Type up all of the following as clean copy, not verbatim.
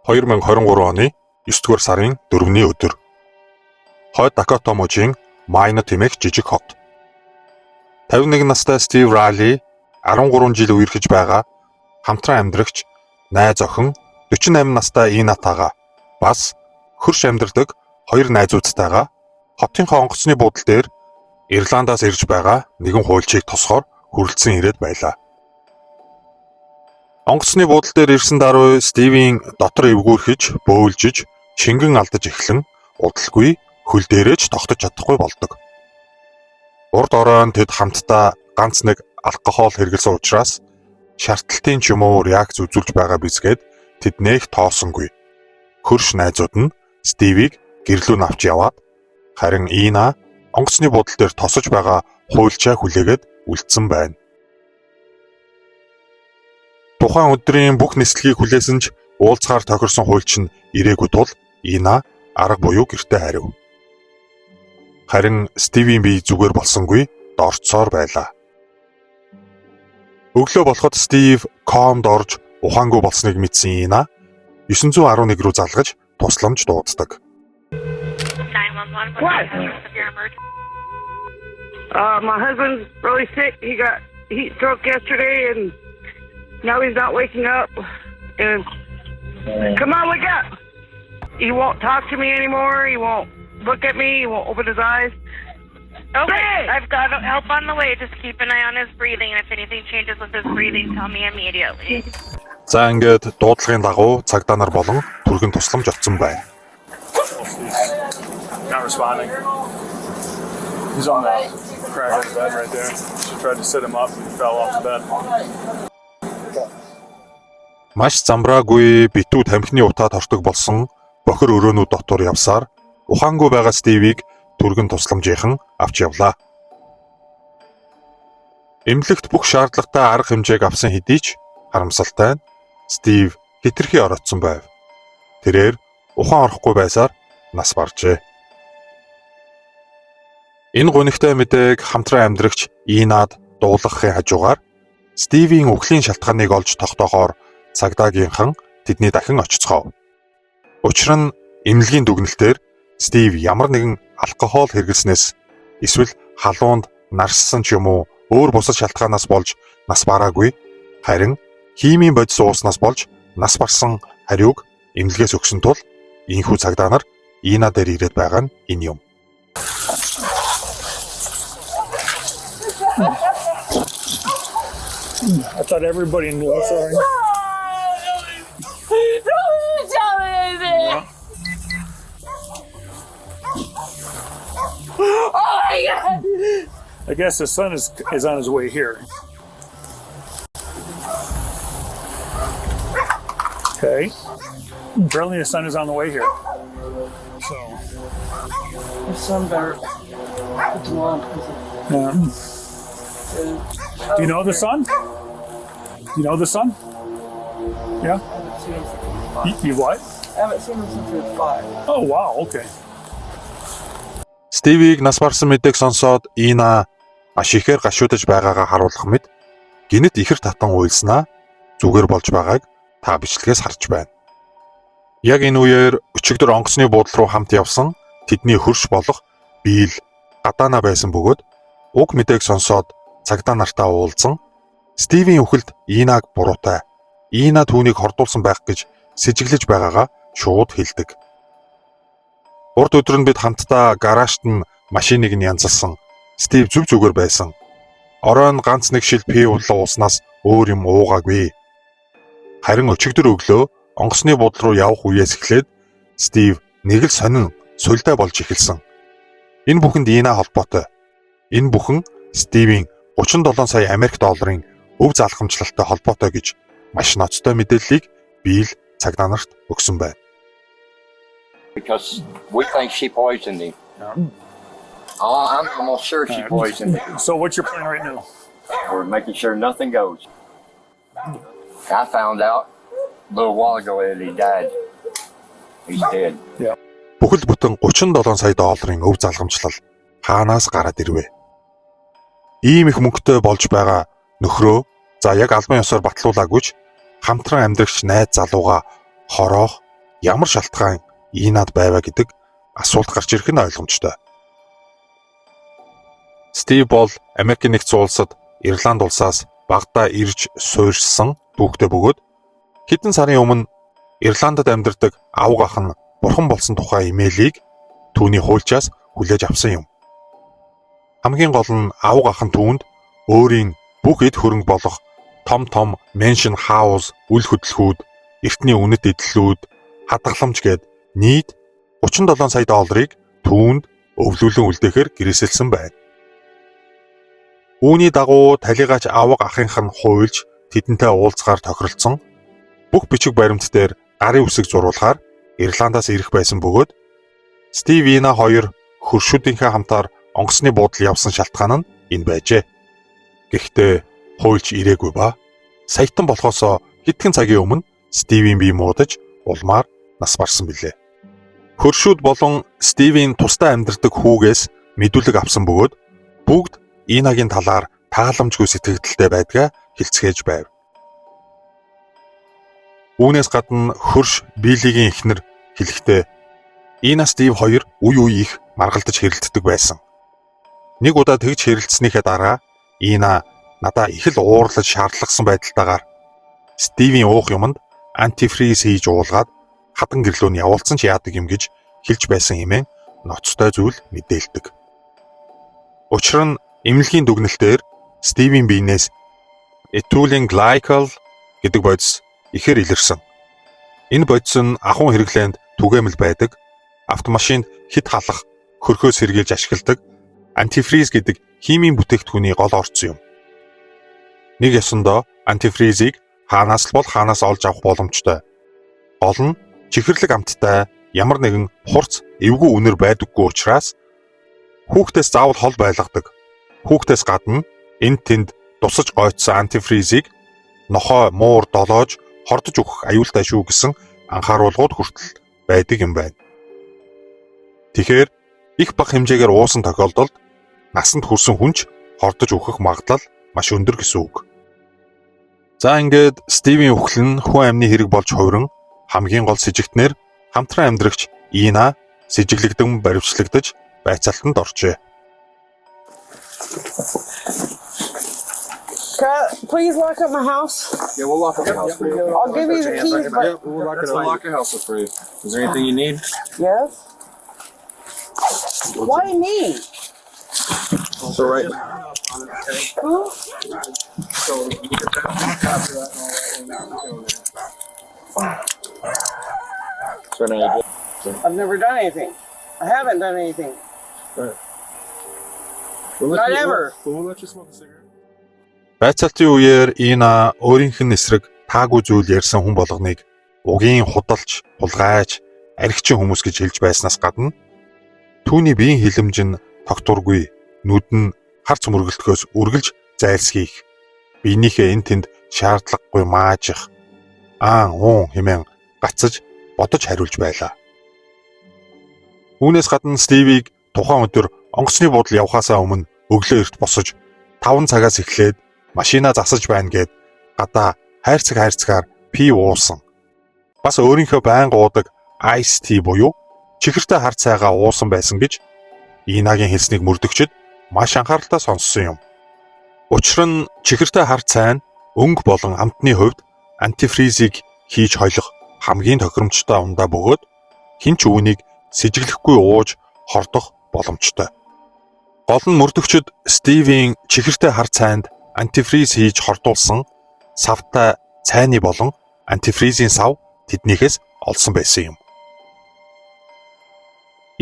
2023 оны 9-р сарын 4-ний өдөр. Хойд Дакота мужийн Майно тэмээх жижиг хот. 51 настай Стив Райли 13 жил үерхэж байгаа хамтран амьдрагч найз охин 48 настай Инатаага бас хөрш амьдардаг хоёр найзуудтайгаа хотынхоо онгоцны буудлын дээр Ирландаас ирж байгаа нэгэн хуульчийг тосгоор хүрэлцэн ирээд байлаа. Онгоцны буудлын дээр ирсэн даруй Стивийн дотор эвгүүрхэж, бөөлжиж, шингэн алдаж эхлэн удалгүй хөл дээрээч тогтож чадахгүй болдог. Урд оройн тэд хамтдаа ганц нэг алкогол хэрэглэсэн учраас шаардлагын ч юм уу реакц үзүүлж байгаа бизгээд тэд нээх тоосонгүй. Хөрш найзууд нь Стивийг гэрлүү нь авч яваад харин Ина онгоцны буудлын дээр тосож байгаа хуульчаа хүлээгээд үлдсэн байна. Тухайн өдрийн бүх нислэгийг хүлээсэн ч уулзгаар тохирсон хуульч нь ирээгүй тул Ина арга буюу гэртээ хариу. Харин Стивийн бие зүгээр болсонгүй дорцоор байлаа. Өглөө болоход Стив комд орж ухаангүй болсныг мэдсэн Ина 911 рүү залгаж тусламж дууддаг. My husband's really sick. He got heat stroke yesterday and now he's not waking up. And come on, wake up. He won't talk to me anymore. He won't look at me. He won't open his eyes. Okay, I've got help on the way. Just keep an eye on his breathing, and if anything changes with his breathing, tell me immediately. За ингээд дуудлагын дагуу цагдаа нар болон түргэн тусламж очсон байна. Not responding. He's on the crack of the bed right there. She tried to sit him up and fell off the bed. Маш замбраагүй битүү тамхины утаа тортог болсон бохир өрөөнүүд дотор явсаар ухаангүй байгаа Стивийг түргэн тусламжийнхан авч явлаа. Эмнэлэгт бүх шаардлагатай арга хэмжээг авсан хэдий ч харамсалтай нь Стив хэтэрхий ороцсон байв. Тэрээр ухаан орохгүй байсаар нас баржээ. Энэ гонигтай мэдээг хамтран амьдрагч Инад дуулгахын хажуугаар Стивийн үхлийн шалтгааныг олж тогтоохоор цагдаагийнхан тэдний дахин очицгов. Учир нь эмнэлгийн дүгнэлтээр Стив ямар нэгэн алкогол хэрэглэснээс эсвэл халуунд нарссан ч юм уу өөр бусад шалтгаанаас болж нас бараагүй, харин химийн бодис ууснаас болж нас барсан хариуг эмнэлгээс өгсөн тул ийхүү цагдаа нар Ина дээр ирээд байгаа нь энэ юм. I thought everybody knew. Sorry. Don't tell me anything. Oh my God! I guess the son is on his way here. Okay. Apparently the son is on the way here. So. His son better. Do you know the son? You know the son? Yeah. You what? I haven't seen him since he was 5. Oh wow. Okay. Стивийг нас барсан мэдээг сонсоод Ина маш ихээр гашуудж байгаагаа харуулах мэд гинэт ихэр татан уйлснаа зүгээр болж байгааг та бичлэгээс харж байна. Яг энэ үеэр өчигдөр онгоцны буудлын руу хамт явсан тэдний хөрш болох Билл гадаана байсан бөгөөд уг мэдээг сонсоод цагдаа нартаа уулзсан Стивийн үхэлд Инаг буруутай, Ина түүнийг хордуулсан байх гэж сэжиглэж байгаагаа шууд хэлдэг. Урд өдөр нь бид хамтдаа гараажт нь машиныг нь янзалсан. Стив зүг зүгээр байсан. Оройн ганц нэг шил пив ууснаас өөр юм уугаагүй. Харин өчигдөр өглөө онгоцны буудлын руу явах үеэс эхлээд Стив нэг л сонин султай болж эхэлсэн. Энэ бүхэнд Ина холбоотой. Энэ бүхэн Стивийн 37 сая Америк долларын өв залхамжлалтай холбоотой гэж маш ноцтой мэдээллийг Билл цагдаа нарт өгсөн байна. Because we think she poisoned him. I'm almost sure she poisoned him. So what's your plan right now? We're making sure nothing goes. I found out a little while ago that he died. He's dead. Yeah. Бүхэл бүтэн 37 сая долларын өв залгамжлал хаанаас гараад ирвэ? Ийм их мөнгөтэй болж байгаа нөхрөө за яг албан ёсоор батлуулаагүйч хамтран амьдрагч найз залууга хороох ямар шалтгаан Инад байваа гэдэг асуулт гарч ирэх нь ойлгомжтой. Стив бол Америкийн нэгдсэн улсад Ирланд улсаас багада ирж суурьшсан дүүхтэй бөгөөд хэдэн сарын өмнө Ирландд амьдардаг авга ах нь бурхан болсон тухай имэйлийг түүний хуульчаас хүлээж авсан юм. Хамгийн гол нь авга ах нь түүнд өөрийн бүх эд хөрөнгө болох том mansion house, үл хөдлөхүүд, эртний үнэт эдлүүд, хадгаламж гээд нийт $37 сая түүнд өвлүүлэн үлдээхээр гэрээсэлсэн байна. Үүний дагуу талигаач авга ахынх нь хуульч тэдэнтэй уулзгаар тохиролцсон бүх бичиг баримт дээр гарын үсэг зурулахаар Ирландаас ирэх байсан бөгөөд Стив Ина хоёр хөршүүдийнхээ хамтаар онгоцны буудал явсан шалтгаан нь энэ байжээ. Гэхдээ хуульч ирээгүй ба саятан болохоос хэдхэн цагийн өмнө Стивийн бие муудаж улмаар нас барсан билээ. Хөршүүд болон Стивийн тусдаа амьдардаг хүүгээс мэдүүлэг авсан бөгөөд бүгд Инагийн талаар тааламжгүй сэтгэгдэлтэй байдгаа хэлцгээж байв. Үүнээс гадна хөрш Билигийн эхнэр хэлэхдээ Ина Стив хоёр үе их маргалдаж хэрэлддэг байсан. Нэг удаа тэгж хэрэлдснийхээ дараа Ина надаа их л уурлаж шаардлагасан байдалтайгаар Стивийн уух юмд антифриз хийж уулгаад хадан гэрлүүн явуулсан ч яадаг юм гэж хэлж байсан хэмээн ноцтой зүйл мэдээлдэг. Учир нь эмнэлгийн дүгнэлтээр Стивийн биенээс ethylene glycol гэдэг бодис ихээр илэрсэн. Энэ бодис нь ахуйн хэрэглээнд түгээмэл байдаг, автомашинд хит халах, хөрхөөс сэргийлж ашигладаг антифриз гэдэг химийн бүтээгдэхүүний гол орцсон юм. Нэг ёсондоо антифризийг хаанаас л бол хаанаас олж авах боломжтой. Гол нь чихэрлэг амттай ямар нэгэн хурц эвгүй үнэр байдаггүй учраас хүүхдээс заавал хол байлгадаг. Хүүхдээс гадна энд тэнд тусаж гойцсон антифризийг нохой муур долоож хордож өгөх аюултай шүү гэсэн анхааруулгууд хүртэл байдаг юм байна. Тэгэхээр их бага хэмжээгээр уусан тохиолдолд насанд хүрсэн хүнч хордож өгөх магадлал маш өндөр гэсэн үг. За ингээд Стивийн үхэл нь хүн амны хэрэг болж хувиран хамгийн гол сэжигтнэр хамтран амьдрагч Ина сэжиглэгдэн баривчлагдаж байцаалтанд оржээ. Please lock up my house. Yeah, we'll lock up the house for you. I'll give you the keys. Yeah, we'll lock your house up for you. Is there anything you need? Yes. Why me? So right. Who? So you get that after that and all that. So now you good. I've never done anything. I haven't done anything. Right. Not ever. We'll let you smoke a cigarette. Байцаалтын үеэр Ина өөрийнх нь эсрэг таагүй зүйл ярьсан хүн болгоныг угийн худалч, хулгайч, архичин хүмүүс гэж хэлж байснаас гадна түүний биеийн хилэмж нь тогтворгүй, нүд нь харц мөргөлтгөөс үргэлж зайлсхийх, биенийхээ эн тэнд шаардлагагүй маажих, хэмээн гацаж бодож хариулж байлаа. Үүнээс гадна Стивийг тухайн өдөр онгоцны буудал явхаасаа өмнө өглөө эрт босож 5 цагаас эхлээд машина засаж байна гэд гадаа хайрцагаар пив уусан. Бас өөрийнхөө байнга уудаг ice tea буюу чихэртэй хар цайгаа уусан байсан гэж Инагийн хэлснийг мөрдөгчд маш анхааралтай сонссон юм. Учир нь чихэртэй хар цай нь өнгө болон амтны хувьд антифризийг хийж хойлох хамгийн тохиромжтой ундаа бөгөөд хинч үүнийг сэжиглэхгүй ууж хордох боломжтой. Гол нь мөрдөгчд Стивийн чихэртэй хар цайнд антифриз хийж хордуулсан савтай цайны болон антифризийн сав тэднийхээс олсон байсан юм.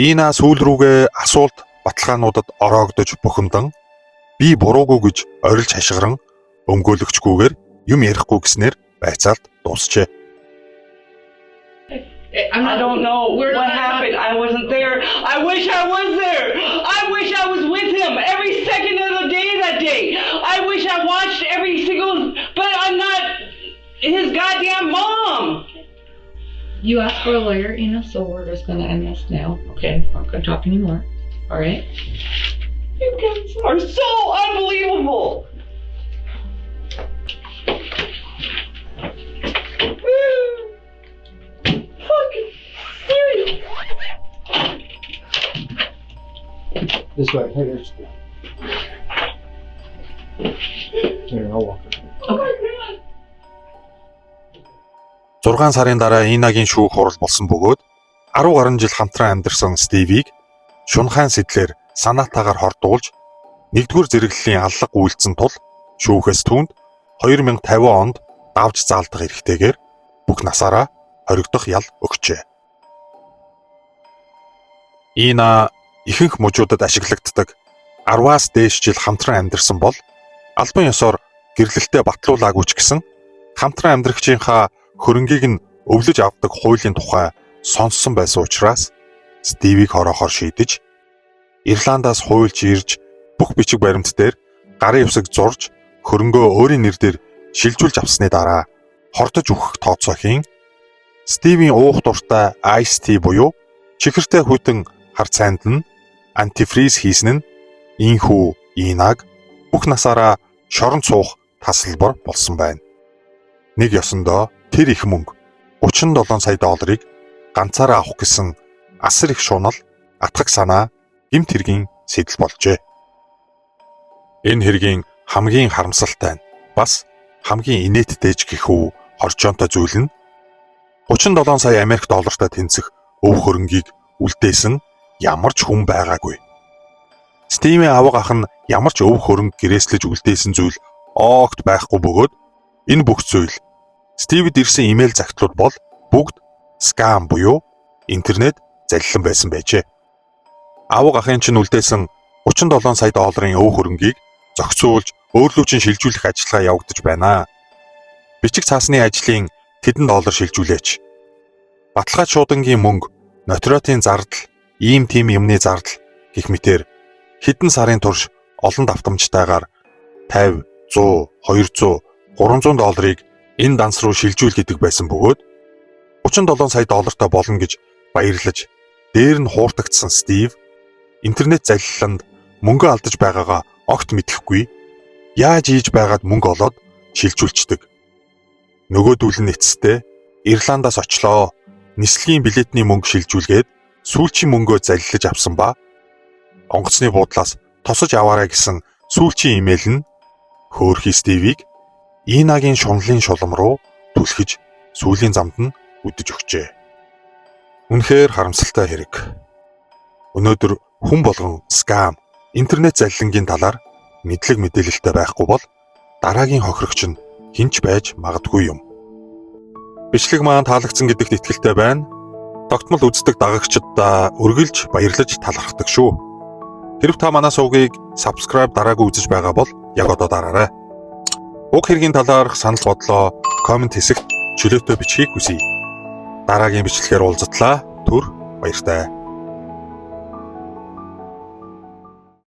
Ина сүүл рүүгээ асуулт баталгаануудад ороогдож бухимдан би буруугүй гэж орилж хашгиран өмгөөлөгчгүйгээр юм ярихгүй гэснээр байцаалт дуусчээ. I don't know what happened. I wasn't there. I wish I was there. I wish I was with him every second of the day that day. I wish I watched every single... But I'm not his goddamn mom. You asked for a lawyer, Ina, so we're just going to end this now. Okay, I'm not going to talk anymore. All right? You guys are so unbelievable. Fucking go ahead. Here, I'll walk. 6 сарын дараа Инагийн шүүх хурал болсон бөгөөд 10 гаруй жил хамтран амьдарсан Стивийг шунхайн сэтлэр санаатаагаар хордуулж 1-р зэрэглэлийн аллах үйлдсэн тул шүүхээс түүнд 2050 онд давж заалдах эрхтэйгээр бүх насаараа хоригдох ял өгчээ. Ина ихэнх мужуудад ашиглагддаг 10-аас дээш жил хамтран амьдарсан бол албан ёсоор гэрлэлтэд батлуулаагүй ч гэсэн хамтран амьдрагчийнхаа хөрөнгийг нь өвлөж авдаг хуулийн тухай сонссон байсан учраас Стивийг хороохоор шийдэж Ирландаас хуульж ирж бүх бичиг баримт дээр гарын явсаг зурж хөрөнгөө өөрийн нэрээр шилжүүлж авсны дараа хортож өгөх тооцоохийн Стивийн уух дуртай Ice Tea буюу чихэртэй хүйтэн хар цайнд нь антифриз хийсэн нь инхүү Инаг бүх насаараа шоронд суух тасалбар болсон байна. Нэг ёсондоо тэр их мөнгө $37 сая ганцаараа авах гэсэн асар их шунал, атгах санаа гэмт хэргийн сэтэл болжээ. Энэ хэргийн хамгийн харамсалтай нь бас хамгийн инээдтэй ч гэх үү хорчоонтой зүйл нь $37 сая Америк доллартай тэнцэх өв хөрөнгийг үлдээсэн ямар ч хүн байгаагүй. Стивийн аваг ах нь ямар ч өв хөрөнгө гэрээслэж үлдээсэн зүйл огт байхгүй бөгөөд энэ бүх зүйл Стивэд ирсэн имэйл загтлууд бол бүгд скам буюу интернет залилан байсан байжээ. Аваг ахын чинь үлдээсэн $37 сая өв хөрөнгийг зохицуулж өөрлөө чинь шилжүүлэх ажиллагаа явагдаж байна. Бичиг цаасны ажлын тэдэн доллар шилжүүлээч. Баталгаа шуудангийн мөнгө, нотариотын зардал, ийм тийм юмны зардал гэх мэтэр хэдэн сарын турш олон давтамжтайгаар 50, 100, 200, $300 энэ данс руу шилжүүл гэдэг байсан бөгөөд $37 сая болно гэж баярлаж дээр нь хууртагдсан Стив интернет залиланд мөнгө алдаж байгаагаа огт мэдэхгүй яаж ийж байгаад мөнгө олоод шилжүүлчихдэг. Нөгөөдүүл нь эцэстээ Ирландаас очлоо. Нислэгийн билетний мөнгө шилжүүлгээд сүүлчийн мөнгөө залилж авсан ба онгоцны буудлаас тосож аваарай гэсэн сүүлчийн имэйл нь хөөрхий Стивийг Инагийн шунлын шулам руу түлхэж сүүлийн замд нь үдэж өгчээ. Үнэхээр харамсалтай хэрэг. Өнөөдөр хүн болгон скам, интернет залилангийн талаар мэдлэг мэдээлэлтэй байхгүй бол дараагийн хохирогч нь хинч байж магадгүй юм. Бичлэг маань таалагдсан гэдэгт итгэлтэй байна. Тогтмол үздэг дагагчдаа үргэлж баярлаж талархдаг шүү. Хэрв та манай сувгийг subscribe дараагүй үзэж байгаа бол яг одоо дараарай. Уг хэргийн талаарх санал бодлоо комент хэсэгт чөлөөтэй бичгийг хүсье. Дараагийн бичлэгээр уулзтлаа. Түр баяртай.